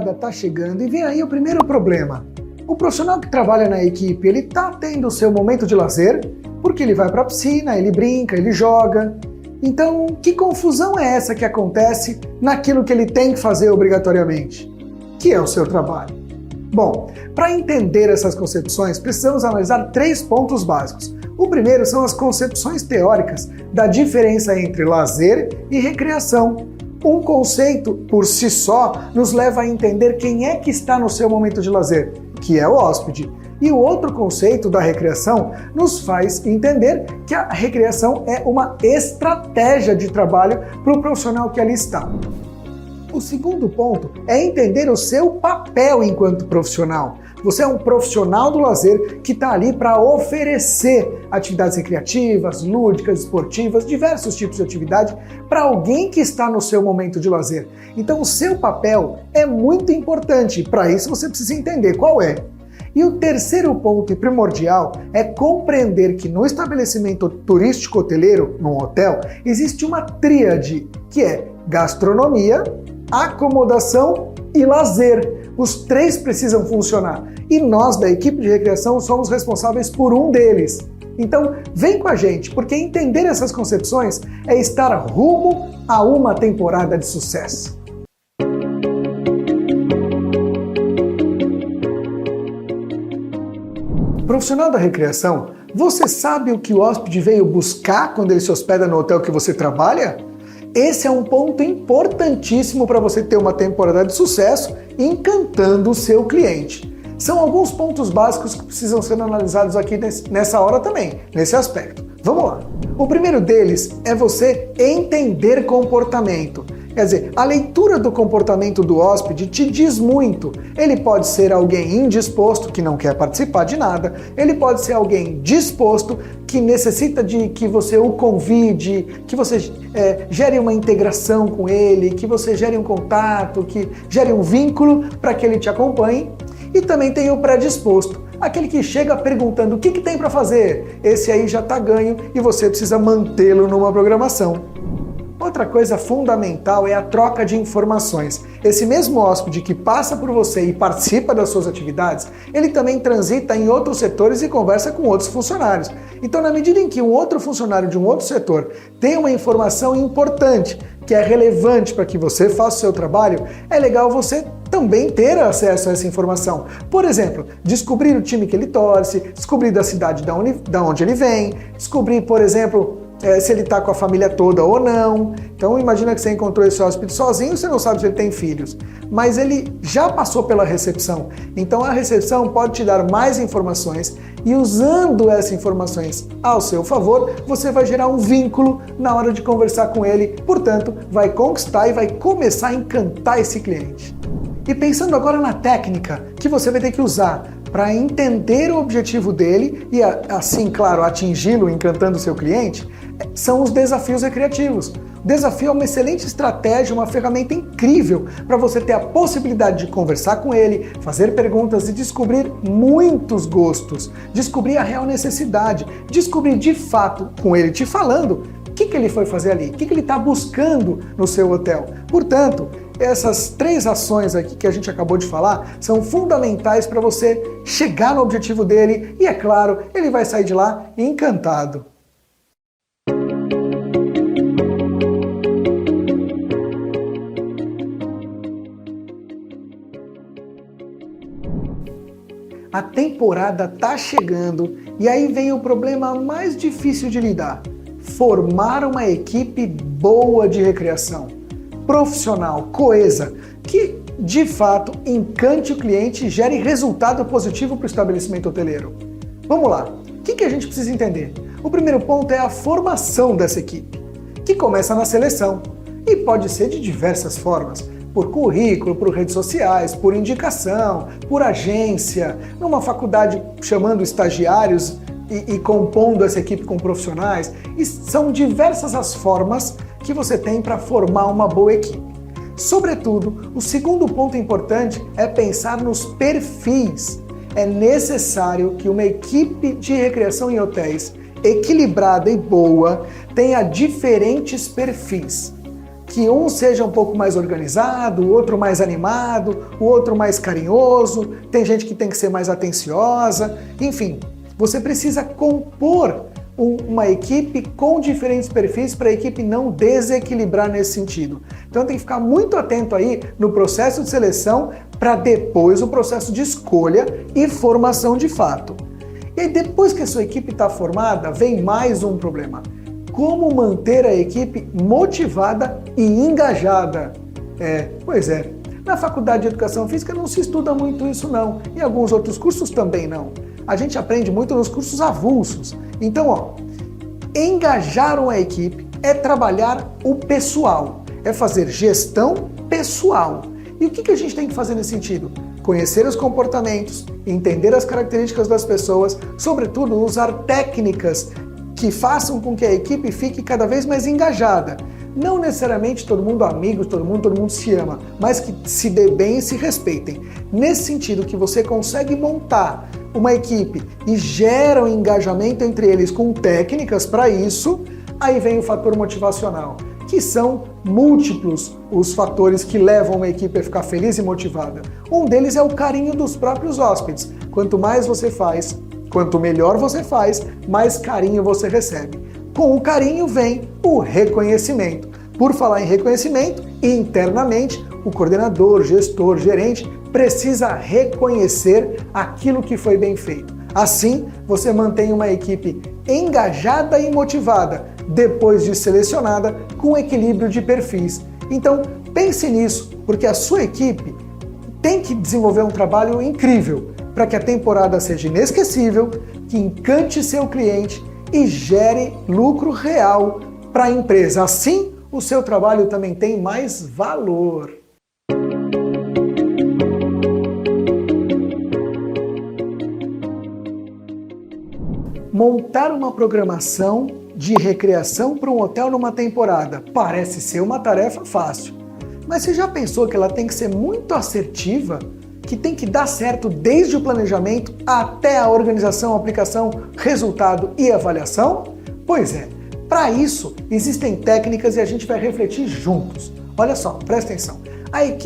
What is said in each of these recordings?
temporada está chegando e vem aí o primeiro problema. O profissional que trabalha na equipe, ele está tendo o seu momento de lazer, porque ele vai para a piscina, ele brinca, ele joga. Então, que confusão é essa que acontece naquilo que ele tem que fazer obrigatoriamente, que é o seu trabalho? Bom, para entender essas concepções, precisamos analisar 3 pontos básicos. O primeiro são as concepções teóricas da diferença entre lazer e recreação. Um conceito, por si só, nos leva a entender quem é que está no seu momento de lazer, que é o hóspede. E o outro conceito da recreação nos faz entender que a recreação é uma estratégia de trabalho para o profissional que ali está. O segundo ponto é entender o seu papel enquanto profissional. Você é um profissional do lazer que está ali para oferecer atividades recreativas, lúdicas, esportivas, diversos tipos de atividade para alguém que está no seu momento de lazer. Então o seu papel é muito importante, para isso você precisa entender qual é. E o terceiro ponto e primordial é compreender que no estabelecimento turístico hoteleiro, num hotel, existe uma tríade, que é gastronomia, acomodação e lazer. Os 3 precisam funcionar e nós da equipe de recreação somos responsáveis por um deles. Então vem com a gente, porque entender essas concepções é estar rumo a uma temporada de sucesso. Profissional da recreação, você sabe o que o hóspede veio buscar quando ele se hospeda no hotel que você trabalha? Esse é um ponto importantíssimo para você ter uma temporada de sucesso encantando o seu cliente. São alguns pontos básicos que precisam ser analisados aqui nessa hora também, nesse aspecto. Vamos lá. O primeiro deles é você entender comportamento. Quer dizer, a leitura do comportamento do hóspede te diz muito. Ele pode ser alguém indisposto, que não quer participar de nada. Ele pode ser alguém disposto, que necessita de que você o convide, que você gere uma integração com ele, que você gere um contato, que gere um vínculo para que ele te acompanhe. E também tem o predisposto, aquele que chega perguntando o que tem para fazer. Esse aí já está ganho e você precisa mantê-lo numa programação. Outra coisa fundamental é a troca de informações. Esse mesmo hóspede que passa por você e participa das suas atividades, ele também transita em outros setores e conversa com outros funcionários. Então, na medida em que um outro funcionário de um outro setor tem uma informação importante, que é relevante para que você faça o seu trabalho, é legal você também ter acesso a essa informação. Por exemplo, descobrir o time que ele torce, descobrir da cidade da onde ele vem, descobrir, por exemplo, se ele está com a família toda ou não. Então imagina que você encontrou esse hóspede sozinho, você não sabe se ele tem filhos, mas ele já passou pela recepção. Então a recepção pode te dar mais informações e usando essas informações ao seu favor, você vai gerar um vínculo na hora de conversar com ele, portanto vai conquistar e vai começar a encantar esse cliente. E pensando agora na técnica que você vai ter que usar para entender o objetivo dele e assim, claro, atingi-lo encantando o seu cliente, são os desafios recreativos. O desafio é uma excelente estratégia, uma ferramenta incrível para você ter a possibilidade de conversar com ele, fazer perguntas e descobrir muitos gostos, descobrir a real necessidade, descobrir de fato, com ele te falando, o que ele foi fazer ali, o que ele está buscando no seu hotel. Portanto, essas 3 ações aqui que a gente acabou de falar são fundamentais para você chegar no objetivo dele e, é claro, ele vai sair de lá encantado. A temporada tá chegando e aí vem o problema mais difícil de lidar: formar uma equipe boa de recreação, profissional, coesa, que de fato encante o cliente e gere resultado positivo para o estabelecimento hoteleiro. Vamos lá, o que a gente precisa entender? O primeiro ponto é a formação dessa equipe, que começa na seleção e pode ser de diversas formas. Por currículo, por redes sociais, por indicação, por agência, numa faculdade chamando estagiários e compondo essa equipe com profissionais. E são diversas as formas que você tem para formar uma boa equipe. Sobretudo, o segundo ponto importante é pensar nos perfis. É necessário que uma equipe de recreação em hotéis equilibrada e boa tenha diferentes perfis. que um seja um pouco mais organizado, o outro mais animado, o outro mais carinhoso, tem gente que tem que ser mais atenciosa, enfim, você precisa compor uma equipe com diferentes perfis para a equipe não desequilibrar nesse sentido. Então tem que ficar muito atento aí no processo de seleção para depois o processo de escolha e formação de fato. E aí depois que a sua equipe está formada, vem mais um problema. Como manter a equipe motivada e engajada? Pois é. Na faculdade de Educação Física não se estuda muito isso não. Em alguns outros cursos também não. A gente aprende muito nos cursos avulsos. Então, engajar uma equipe é trabalhar o pessoal. É fazer gestão pessoal. E o que a gente tem que fazer nesse sentido? Conhecer os comportamentos, entender as características das pessoas, sobretudo usar técnicas que façam com que a equipe fique cada vez mais engajada. Não necessariamente todo mundo amigo, todo mundo se ama, mas que se dê bem e se respeitem. Nesse sentido que você consegue montar uma equipe e gera um engajamento entre eles com técnicas para isso, aí vem o fator motivacional, que são múltiplos os fatores que levam uma equipe a ficar feliz e motivada. Um deles é o carinho dos próprios hóspedes. Quanto mais você faz, quanto melhor você faz, mais carinho você recebe. Com o carinho vem o reconhecimento. Por falar em reconhecimento, internamente, o coordenador, gestor, gerente precisa reconhecer aquilo que foi bem feito. Assim, você mantém uma equipe engajada e motivada, depois de selecionada, com equilíbrio de perfis. Então, pense nisso, porque a sua equipe tem que desenvolver um trabalho incrível para que a temporada seja inesquecível, que encante seu cliente e gere lucro real para a empresa. Assim, o seu trabalho também tem mais valor. Montar uma programação de recreação para um hotel numa temporada parece ser uma tarefa fácil. Mas você já pensou que ela tem que ser muito assertiva? Que tem que dar certo desde o planejamento até a organização, aplicação, resultado e avaliação? Pois é, para isso existem técnicas e a gente vai refletir juntos. Olha só, presta atenção.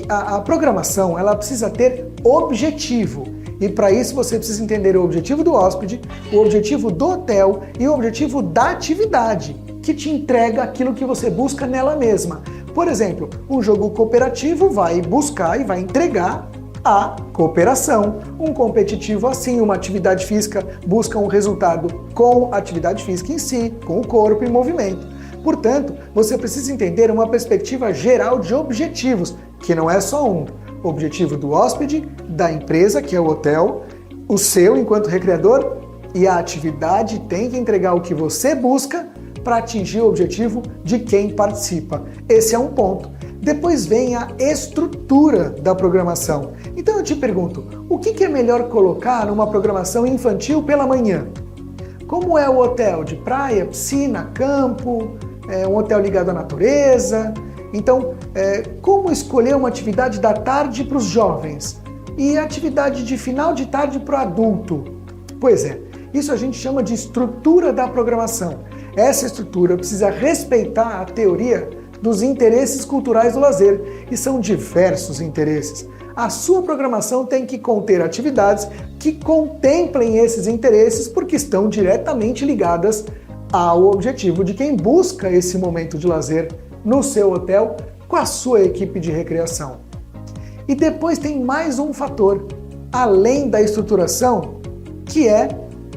A programação ela precisa ter objetivo. E para isso você precisa entender o objetivo do hóspede, o objetivo do hotel e o objetivo da atividade, que te entrega aquilo que você busca nela mesma. Por exemplo, um jogo cooperativo vai buscar e vai entregar a cooperação. Um competitivo assim, uma atividade física busca um resultado com a atividade física em si, com o corpo em movimento. Portanto, você precisa entender uma perspectiva geral de objetivos, que não é só um. O objetivo do hóspede, da empresa, que é o hotel, o seu enquanto recreador, e a atividade tem que entregar o que você busca para atingir o objetivo de quem participa. Esse é um ponto. Depois vem a estrutura da programação. Então eu te pergunto, o que é melhor colocar numa programação infantil pela manhã? Como é o hotel? De praia, piscina, campo, um hotel ligado à natureza? Então, como escolher uma atividade da tarde para os jovens e atividade de final de tarde para o adulto? Pois é, isso a gente chama de estrutura da programação. Essa estrutura precisa respeitar a teoria dos interesses culturais do lazer, e são diversos interesses. A sua programação tem que conter atividades que contemplem esses interesses porque estão diretamente ligadas ao objetivo de quem busca esse momento de lazer no seu hotel com a sua equipe de recreação. E depois tem mais um fator, além da estruturação, que é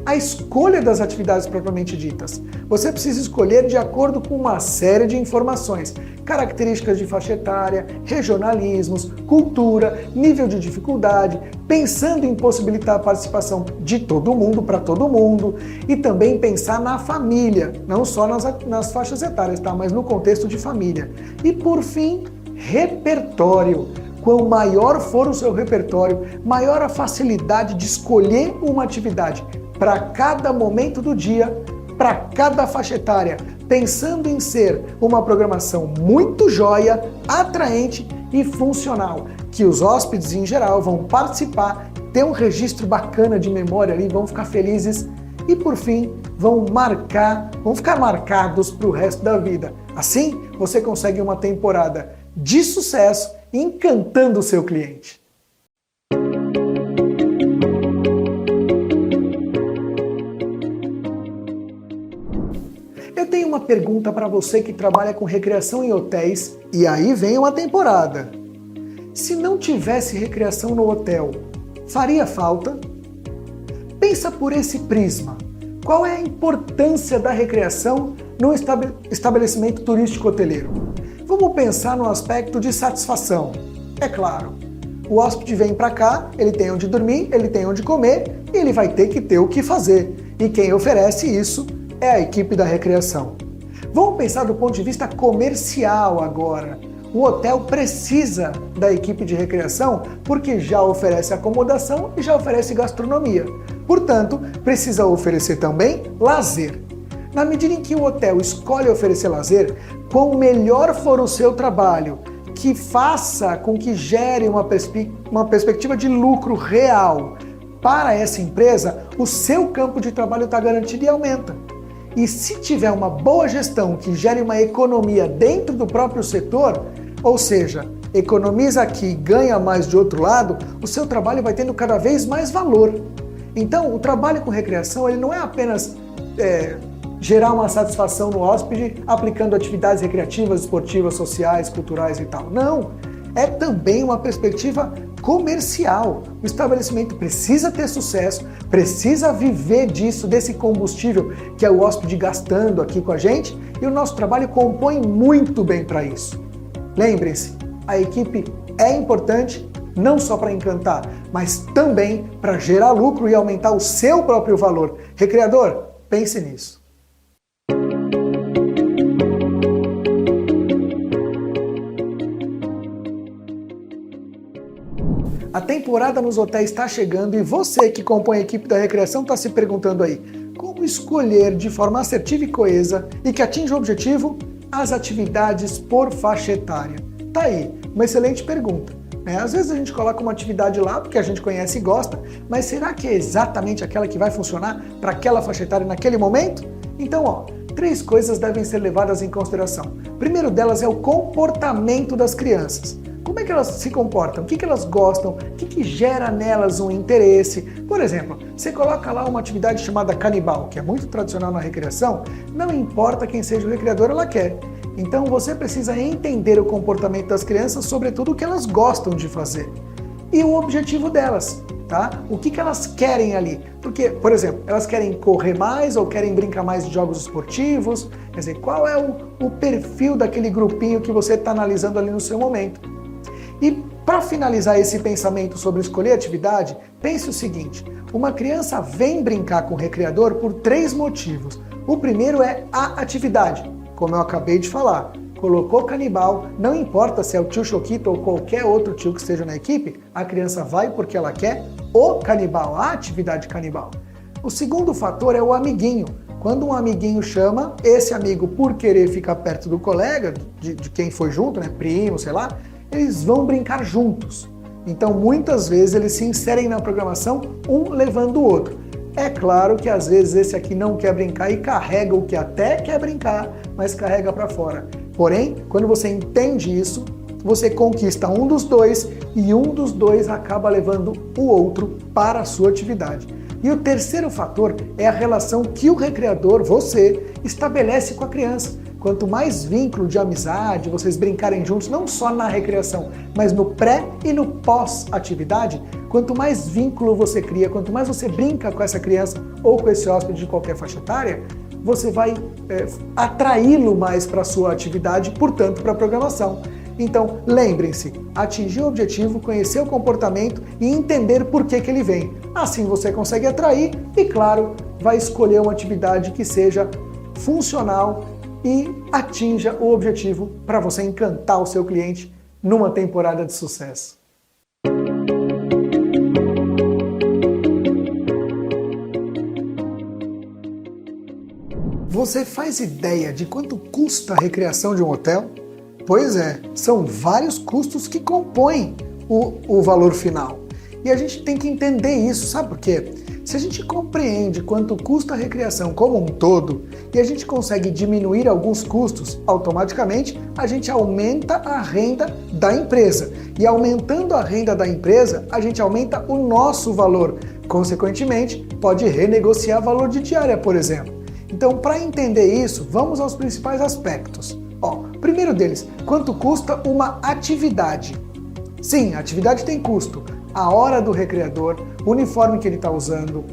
a escolha das atividades propriamente ditas. Você precisa escolher de acordo com uma série de informações, características de faixa etária, regionalismos, cultura, nível de dificuldade, pensando em possibilitar a participação de todo mundo para todo mundo e também pensar na família, não só nas faixas etárias, tá? Mas no contexto de família. E por fim, repertório. Quanto maior for o seu repertório, maior a facilidade de escolher uma atividade para cada momento do dia, para cada faixa etária, pensando em ser uma programação muito joia, atraente e funcional, que os hóspedes em geral vão participar, ter um registro bacana de memória ali, vão ficar felizes e por fim vão ficar marcados para o resto da vida. Assim, você consegue uma temporada de sucesso encantando o seu cliente. Eu tenho uma pergunta para você que trabalha com recreação em hotéis e aí vem uma temporada. Se não tivesse recreação no hotel, faria falta? Pensa por esse prisma. Qual é a importância da recreação no estabelecimento turístico hoteleiro? Vamos pensar no aspecto de satisfação. É claro, o hóspede vem para cá, ele tem onde dormir, ele tem onde comer e ele vai ter que ter o que fazer. E quem oferece isso é a equipe da recreação. Vamos pensar do ponto de vista comercial agora. O hotel precisa da equipe de recreação porque já oferece acomodação e já oferece gastronomia. Portanto, precisa oferecer também lazer. Na medida em que o hotel escolhe oferecer lazer, quanto melhor for o seu trabalho, que faça com que gere uma perspectiva de lucro real para essa empresa, o seu campo de trabalho está garantido e aumenta. E se tiver uma boa gestão que gere uma economia dentro do próprio setor, ou seja, economiza aqui e ganha mais de outro lado, o seu trabalho vai tendo cada vez mais valor. Então, o trabalho com recreação ele não é apenas gerar uma satisfação no hóspede aplicando atividades recreativas, esportivas, sociais, culturais e tal. Não, é também uma perspectiva comercial. O estabelecimento precisa ter sucesso, precisa viver disso, desse combustível que é o hóspede gastando aqui com a gente, e o nosso trabalho compõe muito bem para isso. Lembrem-se, a equipe é importante não só para encantar, mas também para gerar lucro e aumentar o seu próprio valor. Recreador, pense nisso. A temporada nos hotéis está chegando e você que compõe a equipe da recreação está se perguntando aí, como escolher de forma assertiva e coesa e que atinja o objetivo as atividades por faixa etária? Tá aí, uma excelente pergunta. Às vezes a gente coloca uma atividade lá porque a gente conhece e gosta, mas será que é exatamente aquela que vai funcionar para aquela faixa etária naquele momento? Então, 3 coisas devem ser levadas em consideração. O primeiro delas é o comportamento das crianças. Como é que elas se comportam? O que elas gostam? O que gera nelas um interesse? Por exemplo, você coloca lá uma atividade chamada canibal, que é muito tradicional na recreação, não importa quem seja o recreador, ela quer. Então você precisa entender o comportamento das crianças, sobretudo o que elas gostam de fazer. E o objetivo delas, tá? O que elas querem ali? Porque, por exemplo, elas querem correr mais ou querem brincar mais de jogos esportivos? Quer dizer, qual é o perfil daquele grupinho que você está analisando ali no seu momento? E para finalizar esse pensamento sobre escolher atividade, pense o seguinte, uma criança vem brincar com o recreador por 3 motivos. O primeiro é a atividade, como eu acabei de falar. Colocou canibal, não importa se é o tio Choquito ou qualquer outro tio que esteja na equipe, a criança vai porque ela quer o canibal, a atividade canibal. O segundo fator é o amiguinho. Quando um amiguinho chama, esse amigo, por querer ficar perto do colega, de quem foi junto, né, primo, sei lá, eles vão brincar juntos. Então, muitas vezes, eles se inserem na programação, um levando o outro. É claro que às vezes esse aqui não quer brincar e carrega o que até quer brincar, mas carrega para fora. Porém, quando você entende isso, você conquista um dos dois e um dos dois acaba levando o outro para a sua atividade. E o terceiro fator é a relação que o recreador, você, estabelece com a criança. Quanto mais vínculo de amizade, vocês brincarem juntos, não só na recreação, mas no pré e no pós-atividade, quanto mais vínculo você cria, quanto mais você brinca com essa criança ou com esse hóspede de qualquer faixa etária, você vai atraí-lo mais para a sua atividade, portanto, para a programação. Então, lembrem-se, atingir o objetivo, conhecer o comportamento e entender por que ele vem. Assim você consegue atrair e, claro, vai escolher uma atividade que seja funcional e atinja o objetivo para você encantar o seu cliente numa temporada de sucesso. Você faz ideia de quanto custa a recreação de um hotel? Pois é, são vários custos que compõem o valor final. E a gente tem que entender isso, sabe por quê? Se a gente compreende quanto custa a recreação como um todo e a gente consegue diminuir alguns custos, automaticamente a gente aumenta a renda da empresa. E aumentando a renda da empresa, a gente aumenta o nosso valor. Consequentemente, pode renegociar valor de diária, por exemplo. Então, para entender isso, vamos aos principais aspectos. Primeiro deles, quanto custa uma atividade? Sim, a atividade tem custo. A hora do recreador, o uniforme que ele está usando,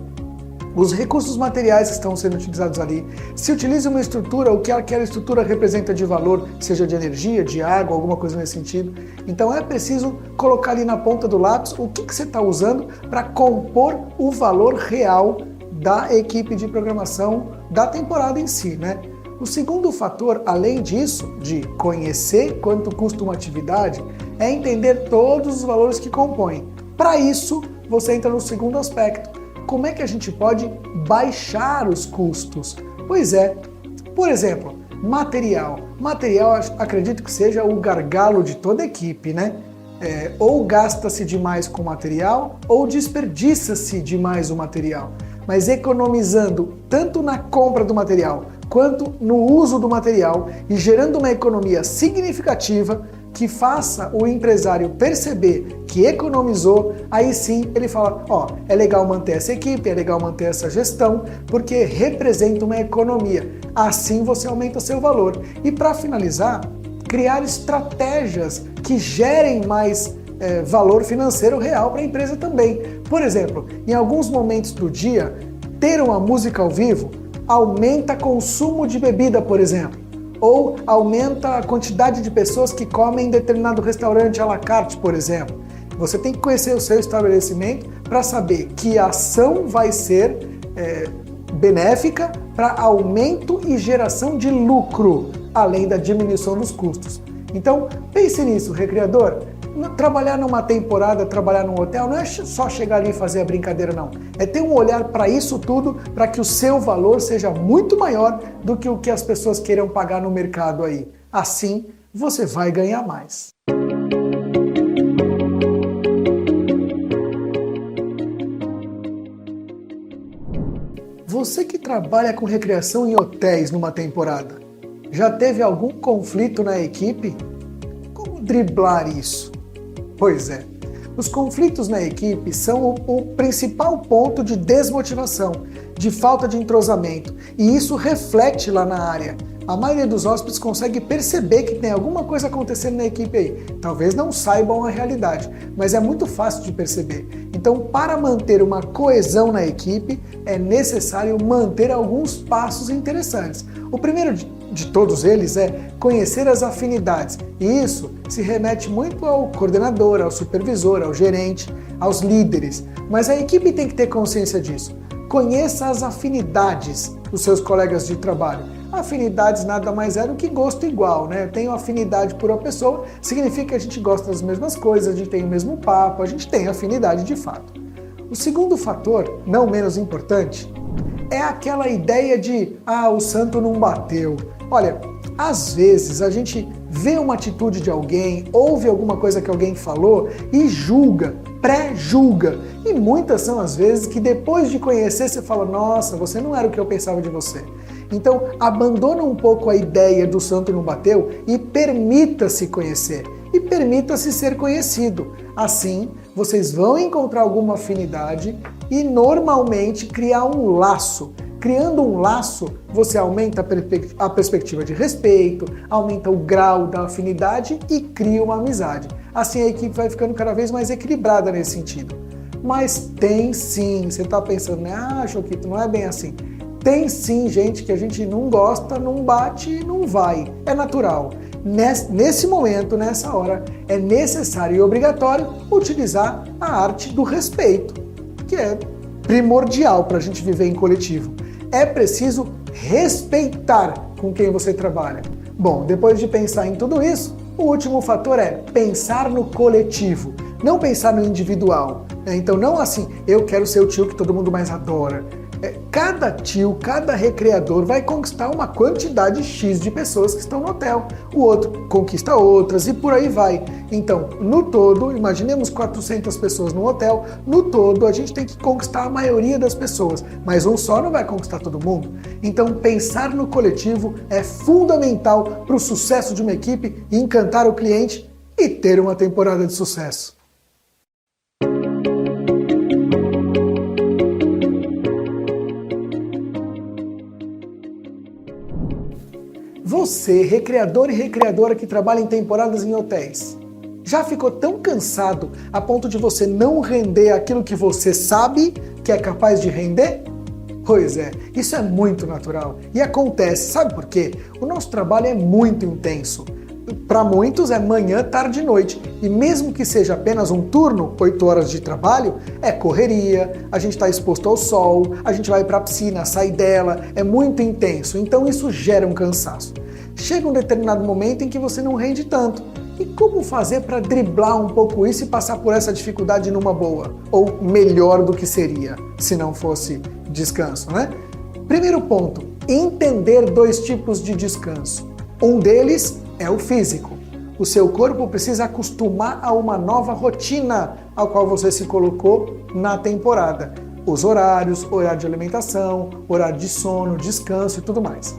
os recursos materiais que estão sendo utilizados ali, se utiliza uma estrutura, o que aquela estrutura representa de valor, seja de energia, de água, alguma coisa nesse sentido. Então é preciso colocar ali na ponta do lápis o que você está usando para compor o valor real da equipe de programação da temporada em si, né? O segundo fator, além disso, de conhecer quanto custa uma atividade, é entender todos os valores que compõem. Para isso, você entra no segundo aspecto. Como é que a gente pode baixar os custos? Pois é, por exemplo, material. Material, acredito que seja o gargalo de toda a equipe, né? Ou gasta-se demais com material, ou desperdiça-se demais o material. Mas economizando tanto na compra do material, quanto no uso do material e gerando uma economia significativa, que faça o empresário perceber que economizou, aí sim ele fala, é legal manter essa equipe, é legal manter essa gestão, porque representa uma economia. Assim você aumenta seu valor. E para finalizar, criar estratégias que gerem mais valor financeiro real para a empresa também. Por exemplo, em alguns momentos do dia, ter uma música ao vivo aumenta consumo de bebida, por exemplo. Ou aumenta a quantidade de pessoas que comem em determinado restaurante à la carte, por exemplo. Você tem que conhecer o seu estabelecimento para saber que a ação vai ser benéfica para aumento e geração de lucro, além da diminuição dos custos. Então, pense nisso, recreador. Trabalhar numa temporada, trabalhar num hotel, não é só chegar ali e fazer a brincadeira, não. É ter um olhar para isso tudo, para que o seu valor seja muito maior do que o que as pessoas queiram pagar no mercado aí. Assim, você vai ganhar mais. Você que trabalha com recreação em hotéis numa temporada, já teve algum conflito na equipe? Como driblar isso? Pois é, os conflitos na equipe são o principal ponto de desmotivação, de falta de entrosamento, e isso reflete lá na área. A maioria dos hóspedes consegue perceber que tem alguma coisa acontecendo na equipe aí. Talvez não saibam a realidade, mas é muito fácil de perceber. Então, para manter uma coesão na equipe, é necessário manter alguns passos interessantes. O primeiro de todos eles é conhecer as afinidades. E isso se remete muito ao coordenador, ao supervisor, ao gerente, aos líderes. Mas a equipe tem que ter consciência disso. Conheça as afinidades dos seus colegas de trabalho. Afinidades nada mais é do que gosto igual, né? Eu tenho afinidade por uma pessoa, significa que a gente gosta das mesmas coisas, a gente tem o mesmo papo, a gente tem afinidade de fato. O segundo fator, não menos importante, é aquela ideia de, o santo não bateu. Olha, às vezes a gente vê uma atitude de alguém, ouve alguma coisa que alguém falou e julga, pré-julga. E muitas são as vezes que depois de conhecer você fala, nossa, você não era o que eu pensava de você. Então, abandona um pouco a ideia do santo não bateu e permita-se conhecer. E permita-se ser conhecido. Assim, vocês vão encontrar alguma afinidade e normalmente criar um laço. Criando um laço, você aumenta a perspectiva de respeito, aumenta o grau da afinidade e cria uma amizade. Assim a equipe vai ficando cada vez mais equilibrada nesse sentido. Mas tem sim, você está pensando, Choquito, não é bem assim. Tem sim gente que a gente não gosta, não bate e não vai. É natural. Nesse momento, nessa hora, é necessário e obrigatório utilizar a arte do respeito, que é primordial para a gente viver em coletivo. É preciso respeitar com quem você trabalha. Bom, depois de pensar em tudo isso, o último fator é pensar no coletivo, não pensar no individual. Então não assim, eu quero ser o tio que todo mundo mais adora. Cada tio, cada recreador vai conquistar uma quantidade X de pessoas que estão no hotel. O outro conquista outras e por aí vai. Então, no todo, imaginemos 400 pessoas no hotel, no todo a gente tem que conquistar a maioria das pessoas, mas um só não vai conquistar todo mundo. Então, pensar no coletivo é fundamental para o sucesso de uma equipe, encantar o cliente e ter uma temporada de sucesso. Você, recreador e recreadora que trabalha em temporadas em hotéis, já ficou tão cansado a ponto de você não render aquilo que você sabe que é capaz de render? Pois é, isso é muito natural e acontece, sabe por quê? O nosso trabalho é muito intenso. Para muitos é manhã, tarde e noite, e mesmo que seja apenas um turno, 8 horas de trabalho, é correria, a gente está exposto ao sol, a gente vai para a piscina, sai dela, é muito intenso, então isso gera um cansaço. Chega um determinado momento em que você não rende tanto. E como fazer para driblar um pouco isso e passar por essa dificuldade numa boa? Ou melhor do que seria, se não fosse descanso, né? Primeiro ponto, entender 2 tipos de descanso. Um deles é o físico. O seu corpo precisa acostumar a uma nova rotina ao qual você se colocou na temporada. Os horários, horário de alimentação, horário de sono, descanso e tudo mais.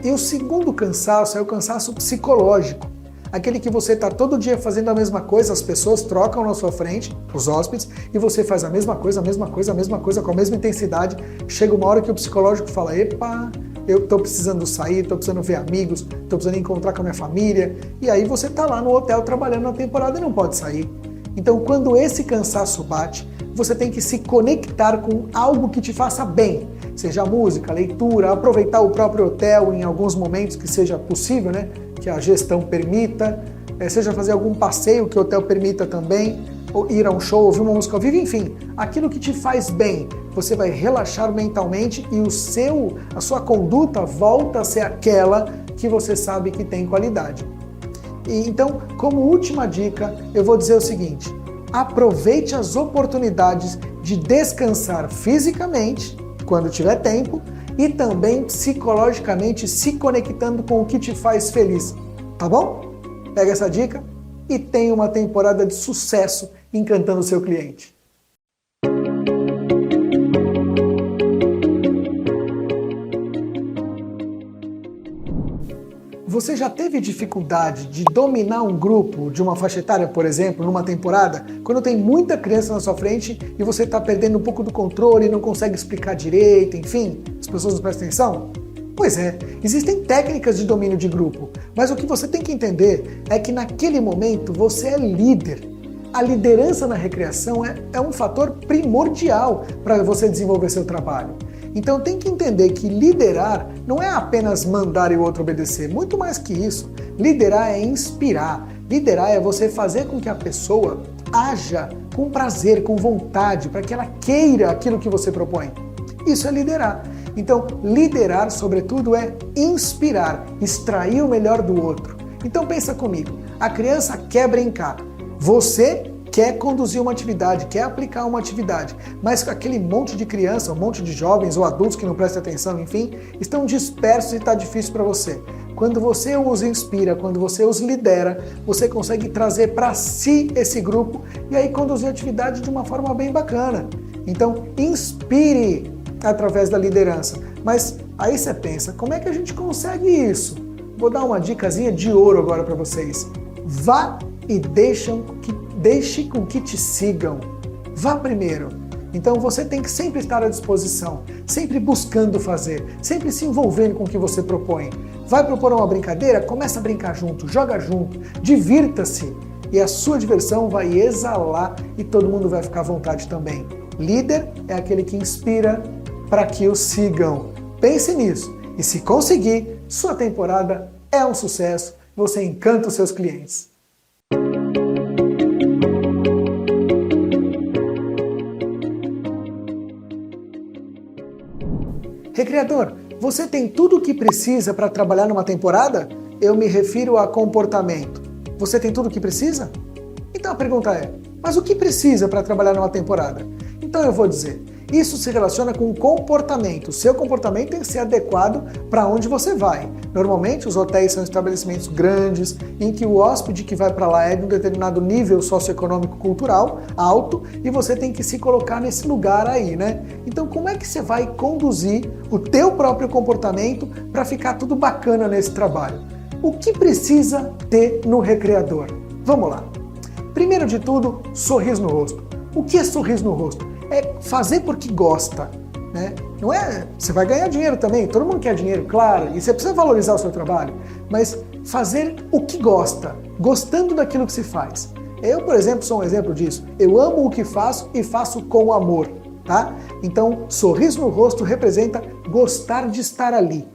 E o segundo cansaço é o cansaço psicológico. Aquele que você está todo dia fazendo a mesma coisa, as pessoas trocam na sua frente, os hóspedes, e você faz a mesma coisa com a mesma intensidade. Chega uma hora que o psicológico fala, epa, eu estou precisando sair, estou precisando ver amigos, estou precisando encontrar com a minha família, e aí você está lá no hotel trabalhando na temporada e não pode sair. Então, quando esse cansaço bate, você tem que se conectar com algo que te faça bem, seja música, leitura, aproveitar o próprio hotel em alguns momentos que seja possível, né? Que a gestão permita, seja fazer algum passeio que o hotel permita também, ou ir a um show, ouvir uma música ao vivo, enfim, aquilo que te faz bem, você vai relaxar mentalmente e a sua conduta volta a ser aquela que você sabe que tem qualidade. E então, como última dica, eu vou dizer o seguinte: aproveite as oportunidades de descansar fisicamente, quando tiver tempo, e também psicologicamente se conectando com o que te faz feliz, tá bom? Pega essa dica e tenha uma temporada de sucesso encantando o seu cliente. Você já teve dificuldade de dominar um grupo de uma faixa etária, por exemplo, numa temporada, quando tem muita criança na sua frente e você está perdendo um pouco do controle e não consegue explicar direito, enfim, as pessoas não prestam atenção? Pois é, existem técnicas de domínio de grupo, mas o que você tem que entender é que naquele momento você é líder. A liderança na recreação é um fator primordial para você desenvolver seu trabalho. Então tem que entender que liderar não é apenas mandar e o outro obedecer, muito mais que isso. Liderar é inspirar, liderar é você fazer com que a pessoa haja com prazer, com vontade, para que ela queira aquilo que você propõe. Isso é liderar. Então liderar, sobretudo, é inspirar, extrair o melhor do outro. Então pensa comigo, a criança quer brincar, você quer conduzir uma atividade, quer aplicar uma atividade, mas aquele monte de criança, um monte de jovens ou adultos que não prestam atenção, enfim, estão dispersos e está difícil para você. Quando você os inspira, quando você os lidera, você consegue trazer para si esse grupo e aí conduzir a atividade de uma forma bem bacana. Então, inspire através da liderança. Mas aí você pensa, como é que a gente consegue isso? Vou dar uma dicasinha de ouro agora para vocês. Vá e deixe com que te sigam. Vá primeiro. Então você tem que sempre estar à disposição, sempre buscando fazer, sempre se envolvendo com o que você propõe. Vai propor uma brincadeira? Começa a brincar junto, joga junto, divirta-se. E a sua diversão vai exalar e todo mundo vai ficar à vontade também. Líder é aquele que inspira para que o sigam. Pense nisso. E se conseguir, sua temporada é um sucesso. Você encanta os seus clientes. Recreador, você tem tudo o que precisa para trabalhar numa temporada? Eu me refiro a comportamento. Você tem tudo o que precisa? Então a pergunta é, mas o que precisa para trabalhar numa temporada? Então eu vou dizer, Isso se relaciona com comportamento. O seu comportamento tem que ser adequado para onde você vai. Normalmente, os hotéis são estabelecimentos grandes, em que o hóspede que vai para lá é de um determinado nível socioeconômico-cultural alto, e você tem que se colocar nesse lugar aí, né? Então, como é que você vai conduzir o teu próprio comportamento para ficar tudo bacana nesse trabalho? O que precisa ter no recreador? Vamos lá. Primeiro de tudo, sorriso no rosto. O que é sorriso no rosto? É fazer porque gosta, né? Não é... Você vai ganhar dinheiro também, todo mundo quer dinheiro, claro, e você precisa valorizar o seu trabalho, mas fazer o que gosta, gostando daquilo que se faz. Eu, por exemplo, sou um exemplo disso. Eu amo o que faço e faço com amor, tá? Então, sorriso no rosto representa gostar de estar ali.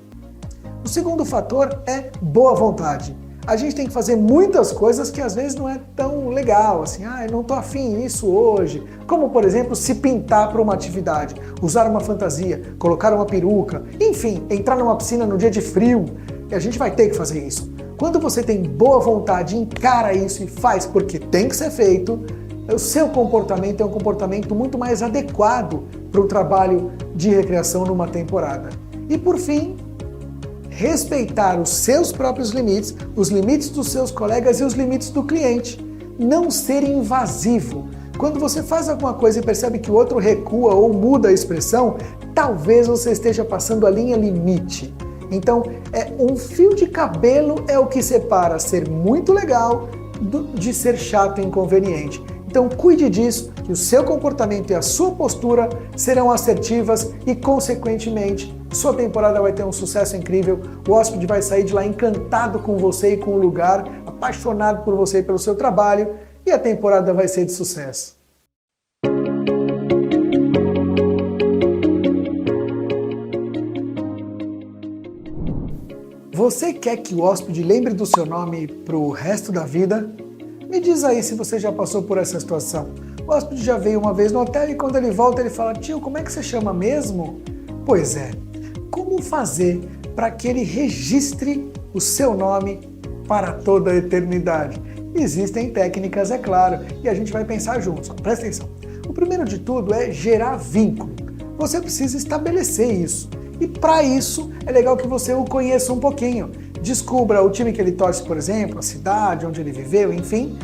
O segundo fator é boa vontade. A gente tem que fazer muitas coisas que às vezes não é tão legal, assim, eu não tô afim disso hoje. Como, por exemplo, se pintar para uma atividade, usar uma fantasia, colocar uma peruca, enfim, entrar numa piscina no dia de frio. E a gente vai ter que fazer isso. Quando você tem boa vontade, encara isso e faz porque tem que ser feito, o seu comportamento é um comportamento muito mais adequado para o trabalho de recreação numa temporada. E por fim, respeitar os seus próprios limites, os limites dos seus colegas e os limites do cliente. Não ser invasivo. Quando você faz alguma coisa e percebe que o outro recua ou muda a expressão, talvez você esteja passando a linha limite. Então, um fio de cabelo é o que separa ser muito legal de ser chato e inconveniente. Então cuide disso, que o seu comportamento e a sua postura serão assertivas e, consequentemente, sua temporada vai ter um sucesso incrível, o hóspede vai sair de lá encantado com você e com o lugar, apaixonado por você e pelo seu trabalho, e a temporada vai ser de sucesso. Você quer que o hóspede lembre do seu nome para o resto da vida? Me diz aí se você já passou por essa situação. O hóspede já veio uma vez no hotel e quando ele volta ele fala: tio, como é que você chama mesmo? Pois é, como fazer para que ele registre o seu nome para toda a eternidade? Existem técnicas, é claro, e a gente vai pensar juntos. Presta atenção. O primeiro de tudo é gerar vínculo. Você precisa estabelecer isso. E para isso é legal que você o conheça um pouquinho. Descubra o time que ele torce, por exemplo, a cidade onde ele viveu, enfim.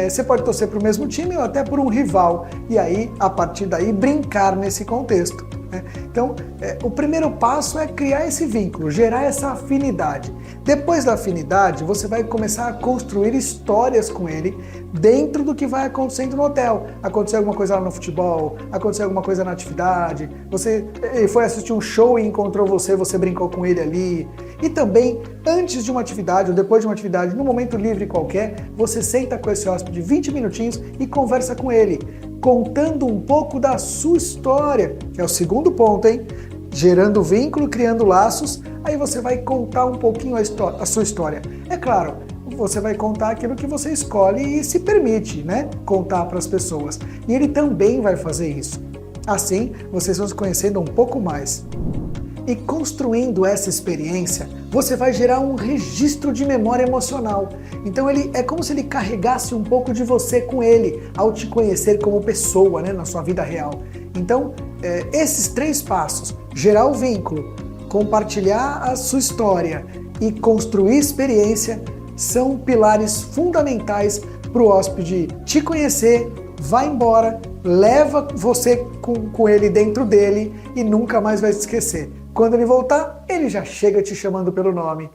Você pode torcer para o mesmo time ou até por um rival. E aí, a partir daí, brincar nesse contexto. Então, o primeiro passo é criar esse vínculo, gerar essa afinidade. Depois da afinidade, você vai começar a construir histórias com ele dentro do que vai acontecendo no hotel. Aconteceu alguma coisa lá no futebol, aconteceu alguma coisa na atividade, ele foi assistir um show e encontrou você brincou com ele ali. E também, antes de uma atividade ou depois de uma atividade, num momento livre qualquer, você senta com esse hóspede 20 minutinhos e conversa com ele, contando um pouco da sua história, que é o segundo ponto, hein? Gerando vínculo, criando laços, aí você vai contar um pouquinho a sua história. É claro, você vai contar aquilo que você escolhe e se permite, né? Contar para as pessoas. E ele também vai fazer isso. Assim, vocês vão se conhecendo um pouco mais. E construindo essa experiência, você vai gerar um registro de memória emocional. Então é como se ele carregasse um pouco de você com ele, ao te conhecer como pessoa, né, na sua vida real. Então, esses 3 passos, gerar o vínculo, compartilhar a sua história e construir experiência, são pilares fundamentais para o hóspede te conhecer, vai embora, leva você com ele dentro dele e nunca mais vai se esquecer. Quando ele voltar, ele já chega te chamando pelo nome.